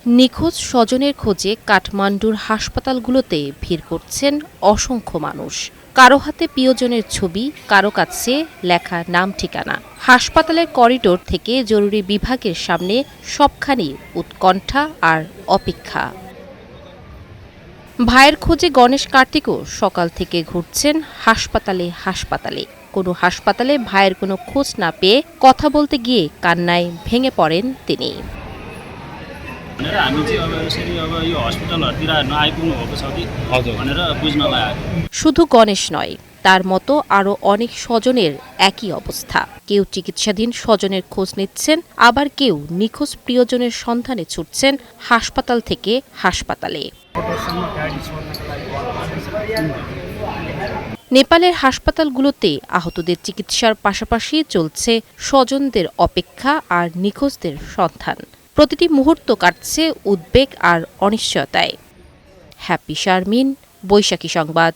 নিখোঁজ স্বজনের খোঁজে কাঠমান্ডুর হাসপাতালগুলোতে ভিড় করছেন অসংখ্য মানুষ। কারো হাতে প্রিয়জনের ছবি, কারো কাছে লেখা নাম ঠিকানা। হাসপাতালের করিডোর থেকে জরুরি বিভাগের সামনে সবখানি উৎকণ্ঠা আর অপেক্ষা। ভাইয়ের খোঁজে গণেশ কার্তিকও সকাল থেকে ঘুরছেন হাসপাতালে হাসপাতালে। কোনো হাসপাতালে ভাইয়ের কোনো খোঁজ না পেয়ে কথা বলতে গিয়ে কান্নায় ভেঙে পড়েন তিনি। শুধু গণেশ নয়, তার মতো আরও অনেক স্বজনের একই অবস্থা। কেউ চিকিৎসাধীন স্বজনের খোঁজ নিচ্ছেন, আবার কেউ নিখোঁজ প্রিয়জনের সন্ধানে ছুটছেন হাসপাতাল থেকে হাসপাতালে। নেপালের হাসপাতালগুলোতে আহতদের চিকিৎসার পাশাপাশি চলছে স্বজনদের অপেক্ষা আর নিখোঁজদের সন্ধান। প্রতিটি মুহূর্ত কাটছে উদ্বেগ আর অনিশ্চয়তায়। হ্যাপি শারমিন, বৈশাখী সংবাদ।